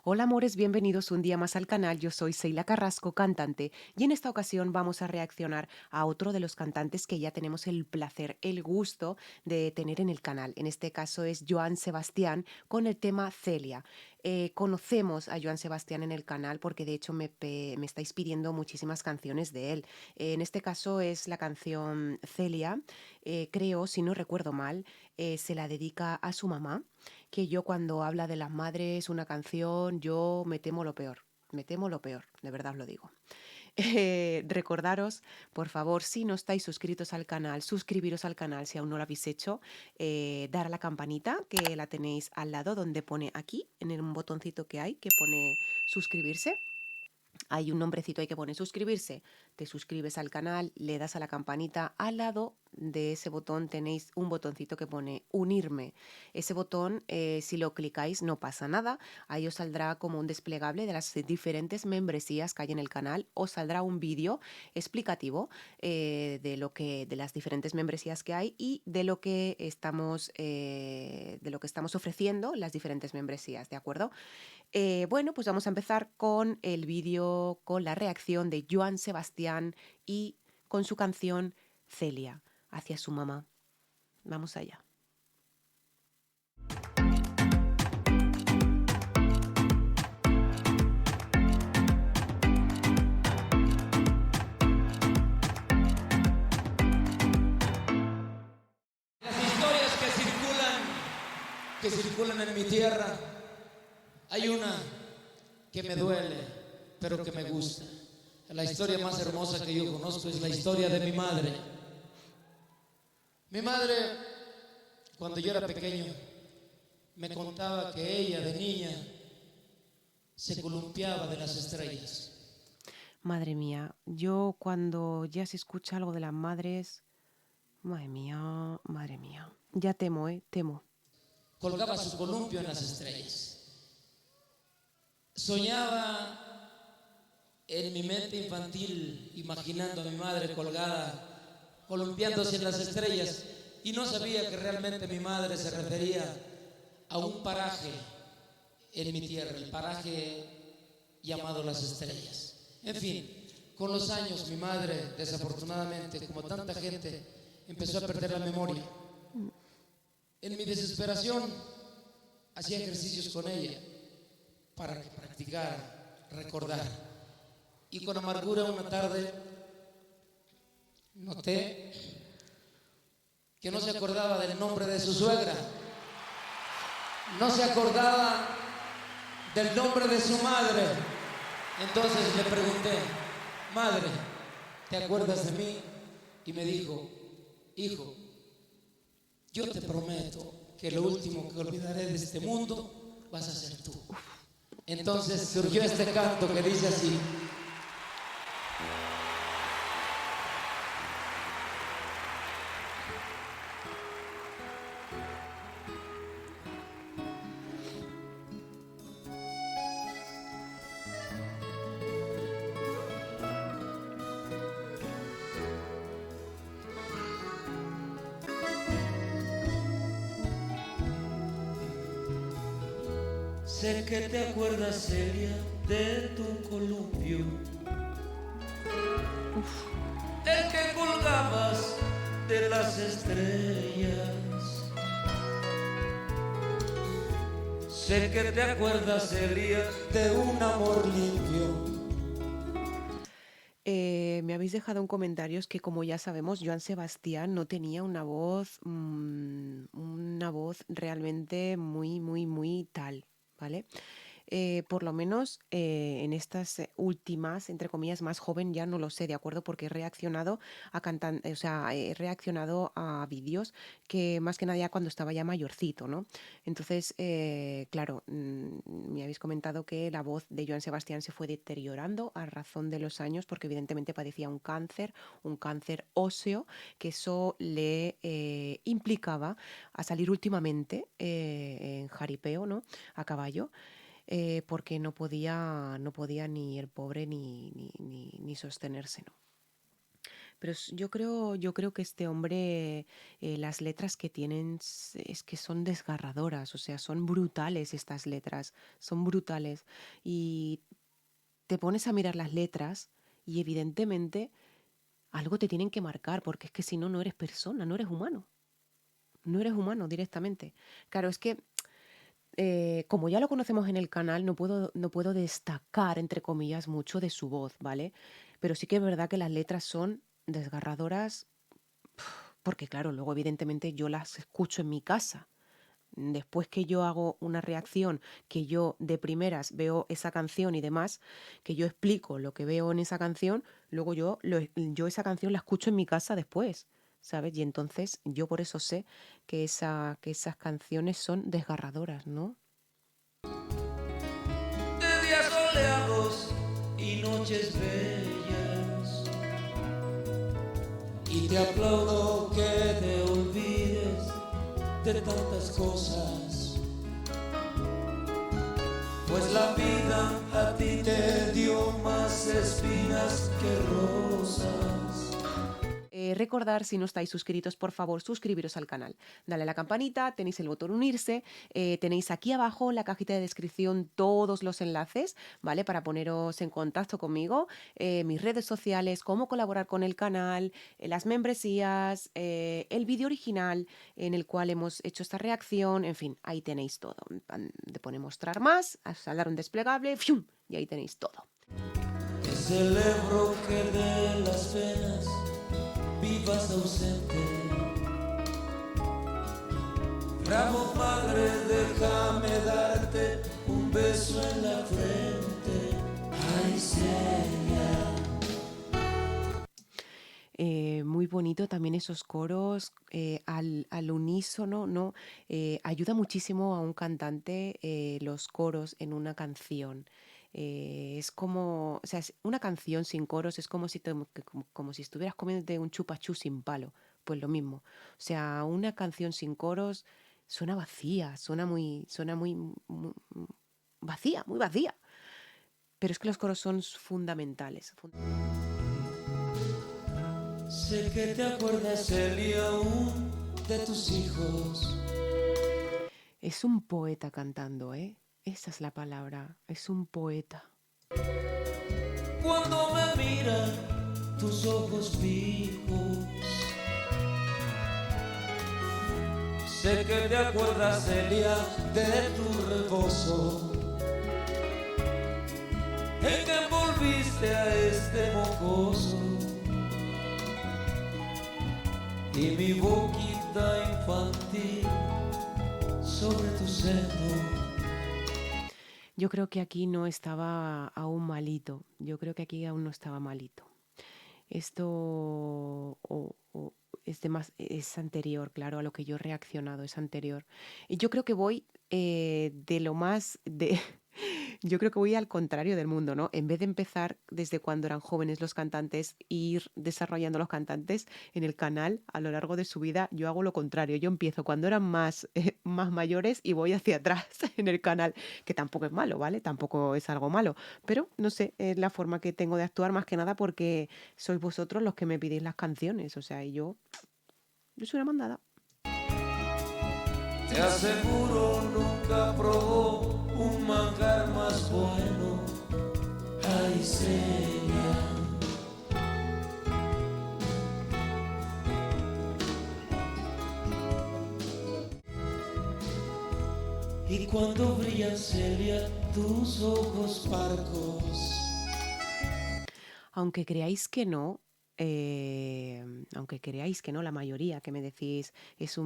Hola amores, bienvenidos un día más al canal. Yo soy Seila Carrasco, cantante, y en esta ocasión vamos a reaccionar a otro de los cantantes que ya tenemos el placer, el gusto de tener en el canal. En este caso es Joan Sebastián con el tema Celia. Conocemos a Joan Sebastián en el canal porque de hecho me estáis pidiendo muchísimas canciones de él. En este caso es la canción Celia, creo, si no recuerdo mal, se la dedica a su mamá, que yo cuando habla de las madres, una canción, yo me temo lo peor. Me temo lo peor, de verdad os lo digo. Recordaros, por favor, si no estáis suscritos al canal, suscribiros al canal si aún no lo habéis hecho, dar a la campanita que la tenéis al lado donde pone aquí, en un botoncito que hay que pone suscribirse. Hay un nombrecito ahí que pone suscribirse. Te suscribes al canal, le das a la campanita. Al lado de ese botón tenéis un botoncito que pone unirme. Ese botón, si lo clicáis, no pasa nada. Ahí os saldrá como un desplegable de las diferentes membresías que hay en el canal. Os saldrá un vídeo explicativo de las diferentes membresías que hay y de lo que estamos ofreciendo las diferentes membresías, ¿de acuerdo? Bueno, pues vamos a empezar con el vídeo, con la reacción de Joan Sebastián y con su canción Celia, hacia su mamá. Vamos allá. Las historias que circulan en mi tierra, hay una que me duele, pero que me gusta. La historia más hermosa que yo conozco es la historia de mi madre. Mi madre, cuando yo era pequeño, me contaba que ella de niña se columpiaba de las estrellas. Madre mía, yo cuando ya se escucha algo de las madres, madre mía, ya temo, temo. Colgaba su columpio en las estrellas. Soñaba en mi mente infantil, imaginando a mi madre colgada, columpiándose en las estrellas, y no sabía que realmente mi madre se refería a un paraje en mi tierra, el paraje llamado Las Estrellas. En fin, con los años mi madre, desafortunadamente, como tanta gente, empezó a perder la memoria. En mi desesperación, hacía ejercicios con ella para que practicara, recordara. Y con amargura una tarde noté que no se acordaba del nombre de su suegra, no se acordaba del nombre de su madre. Entonces le pregunté: madre, ¿te acuerdas de mí? Y me dijo: hijo, yo te prometo que lo último que olvidaré de este mundo vas a ser tú. Entonces surgió este canto que dice así: sé que te acuerdas, Celia, de tu columpio, del que colgabas de las estrellas. Sé que te acuerdas, Celia, de un amor limpio. Me habéis dejado en comentarios que, como ya sabemos, Joan Sebastián no tenía una voz realmente muy, muy, muy tal, ¿vale? Por lo menos en estas últimas, entre comillas, más joven, ya no lo sé, ¿de acuerdo? Porque he reaccionado a o sea, he reaccionado a vídeos que más que nada ya cuando estaba ya mayorcito, ¿no? Entonces, claro, me habéis comentado que la voz de Joan Sebastián se fue deteriorando a razón de los años porque evidentemente padecía un cáncer óseo, que eso le implicaba a salir últimamente en jaripeo, ¿no? A caballo, porque no podía ni el pobre ni sostenerse, ¿no? Pero yo creo que este hombre, las letras que tienen es que son desgarradoras, o sea, son brutales estas letras, son brutales. Y te pones a mirar las letras y evidentemente algo te tienen que marcar, porque es que si no, no eres persona, no eres humano, no eres humano directamente. Claro, es que como ya lo conocemos en el canal, no puedo destacar, entre comillas, mucho de su voz, ¿vale? Pero sí que es verdad que las letras son desgarradoras porque claro, luego evidentemente yo las escucho en mi casa. Después que yo hago una reacción, que yo de primeras veo esa canción y demás, que yo explico lo que veo en esa canción, luego yo esa canción la escucho en mi casa después, ¿sabes? Y entonces yo por eso sé que esas canciones son desgarradoras, ¿no? De días soleados y noches bellas. Y te aplaudo que te olvides de tantas cosas, pues la vida a ti te dio más espinas que rosas. Recordar, si no estáis suscritos, por favor, suscribiros al canal. Dale a la campanita, tenéis el botón unirse, tenéis aquí abajo en la cajita de descripción todos los enlaces, ¿vale? Para poneros en contacto conmigo, mis redes sociales, cómo colaborar con el canal, las membresías, el vídeo original en el cual hemos hecho esta reacción, en fin, ahí tenéis todo. De poner mostrar más, a saldar un desplegable, ¡fium! Y ahí tenéis todo. Te celebro que de las penas vivas ausente. Bravo madre, déjame darte un beso en la frente. Ay, Celia. Muy bonito también esos coros al unísono, ¿no? Ayuda muchísimo a un cantante los coros en una canción. Es como, o sea, una canción sin coros es como si, como si estuvieras comiendo un chupachú sin palo, pues lo mismo. O sea, una canción sin coros suena vacía, suena muy vacía, muy vacía. Pero es que los coros son fundamentales. Sé que te acuerdas, Celia, aún de tus hijos. Es un poeta cantando, ¿eh? Esa es la palabra, es un poeta. Cuando me miran tus ojos fijos, sé que te acuerdas, Celia, de tu reposo, en que envolviste a este mocoso y mi boquita infantil sobre tu seno. Yo creo que aquí no estaba aún malito, yo creo que aquí aún no estaba malito. Esto es anterior, claro, a lo que yo he reaccionado, es anterior. Y yo creo que voy de lo más de yo creo que voy al contrario del mundo, ¿no? En vez de empezar desde cuando eran jóvenes los cantantes, ir desarrollando los cantantes en el canal a lo largo de su vida, yo hago lo contrario. Yo empiezo cuando eran más mayores y voy hacia atrás en el canal, que tampoco es malo, ¿vale? Tampoco es algo malo, pero no sé, es la forma que tengo de actuar más que nada porque sois vosotros los que me pidéis las canciones, o sea, y yo soy una mandada. Te aseguro nunca probó un manjar más bueno. Ay, Celia. Y cuando brillan, Celia, tus ojos parcos. Aunque creáis que no, aunque creáis que no, la mayoría que me decís es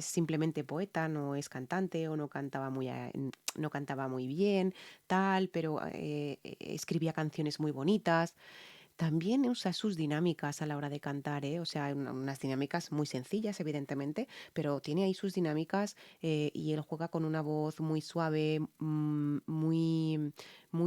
simplemente poeta, no es cantante o no cantaba muy bien, tal, pero escribía canciones muy bonitas. También usa sus dinámicas a la hora de cantar, ¿eh? O sea, unas dinámicas muy sencillas, evidentemente, pero tiene ahí sus dinámicas y él juega con una voz muy suave, muy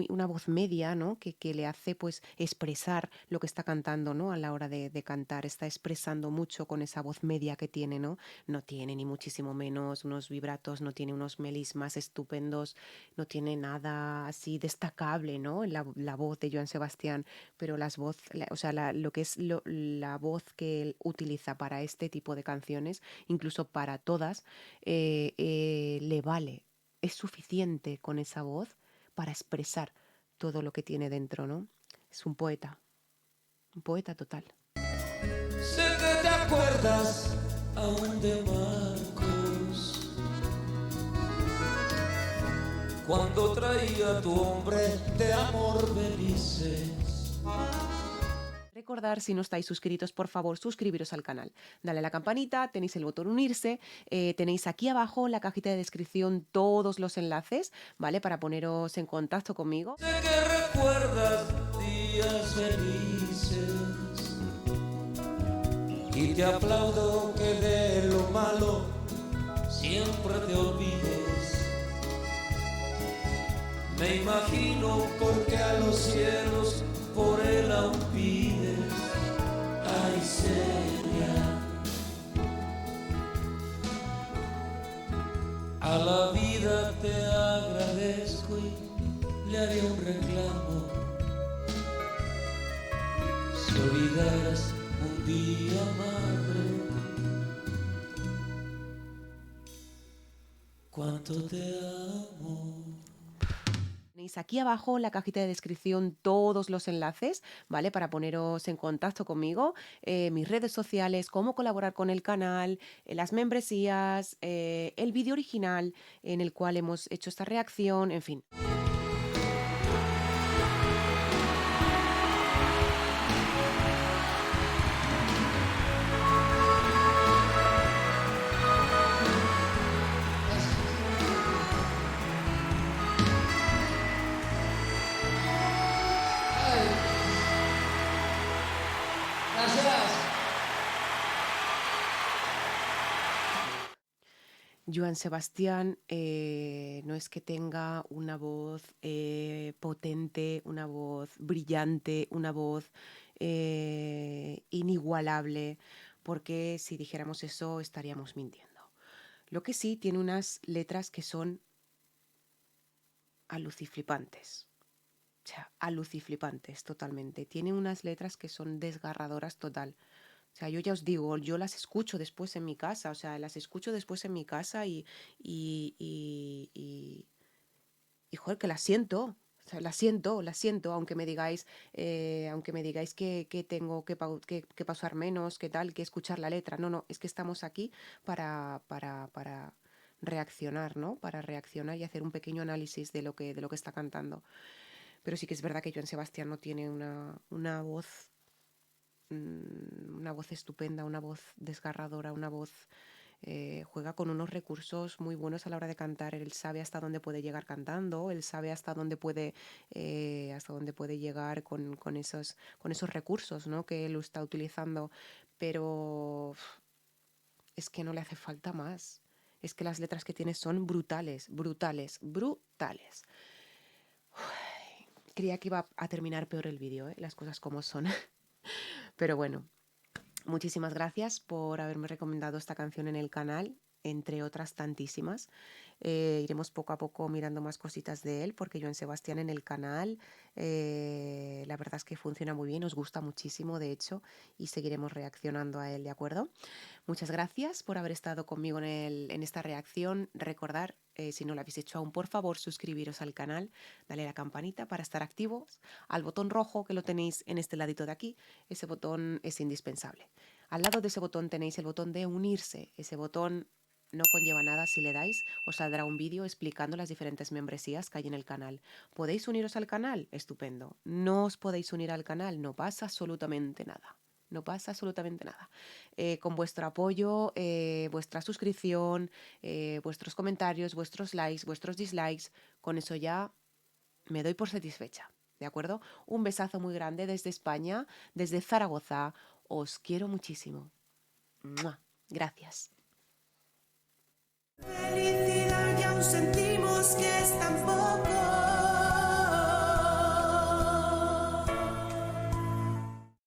una voz media, ¿no? Que le hace pues expresar lo que está cantando, ¿no? A la hora de cantar, está expresando mucho con esa voz media que tiene, ¿no? No tiene ni muchísimo menos unos vibratos, no tiene unos melismas estupendos, no tiene nada así destacable, ¿no? En la voz de Joan Sebastián, pero o sea, lo que es la voz que él utiliza para este tipo de canciones, incluso para todas, le vale, es suficiente con esa voz para expresar todo lo que tiene dentro, ¿no? Es un poeta total. Sé que te acuerdas aún de Marcos, cuando traía tu hombre de amor Belices. Recordar, si no estáis suscritos, por favor, suscribiros al canal. Dale a la campanita, tenéis el botón unirse, tenéis aquí abajo en la cajita de descripción todos los enlaces, ¿vale? Para poneros en contacto conmigo. Sé que recuerdas días felices y te aplaudo que de lo malo siempre te olvides. Me imagino porque a los cielos por él aún pides. Ay, Celia, a la vida te agradezco y le haré un reclamo. Si olvidaras un día, madre, cuánto te amo. Tenéis aquí abajo en la cajita de descripción todos los enlaces, ¿vale? Para poneros en contacto conmigo, mis redes sociales, cómo colaborar con el canal, las membresías, el vídeo original en el cual hemos hecho esta reacción, en fin. Gracias. Joan Sebastián no es que tenga una voz potente, una voz brillante, una voz inigualable, porque si dijéramos eso estaríamos mintiendo. Lo que sí, tiene unas letras que son aluciflipantes. O sea, aluciflipantes totalmente. Tiene unas letras que son desgarradoras total. O sea, yo ya os digo, yo las escucho después en mi casa, o sea, las escucho después en mi casa y, y, y, joder, que las siento. O sea, las siento, aunque me digáis que tengo que pausar menos, que tal, que escuchar la letra. No, no, es que estamos aquí para reaccionar, ¿no? Para reaccionar y hacer un pequeño análisis de lo que está cantando. Pero sí que es verdad que Joan Sebastián no tiene una voz estupenda, una voz desgarradora, una voz... juega con unos recursos muy buenos a la hora de cantar. Él sabe hasta dónde puede llegar cantando, él sabe hasta dónde puede llegar con esos recursos, ¿no? Que él está utilizando. Pero es que no le hace falta más. Es que las letras que tiene son brutales, brutales, brutales. Creía que iba a terminar peor el vídeo, ¿eh? Las cosas como son. Pero bueno, muchísimas gracias por haberme recomendado esta canción en el canal, entre otras tantísimas. Iremos poco a poco mirando más cositas de él, porque Joan Sebastián en el canal, la verdad es que funciona muy bien, nos gusta muchísimo, de hecho, y seguiremos reaccionando a él, ¿de acuerdo? Muchas gracias por haber estado conmigo en esta reacción. Recordar, si no lo habéis hecho aún, por favor, suscribiros al canal, dale a la campanita para estar activos, al botón rojo que lo tenéis en este ladito de aquí, ese botón es indispensable. Al lado de ese botón tenéis el botón de unirse, ese botón no conlleva nada, si le dais os saldrá un vídeo explicando las diferentes membresías que hay en el canal. ¿Podéis uniros al canal? Estupendo. ¿No os podéis unir al canal? No pasa absolutamente nada. No pasa absolutamente nada. Con vuestro apoyo, vuestra suscripción, vuestros comentarios, vuestros likes, vuestros dislikes, con eso ya me doy por satisfecha. ¿De acuerdo? Un besazo muy grande desde España, desde Zaragoza. Os quiero muchísimo. ¡Mua! Gracias.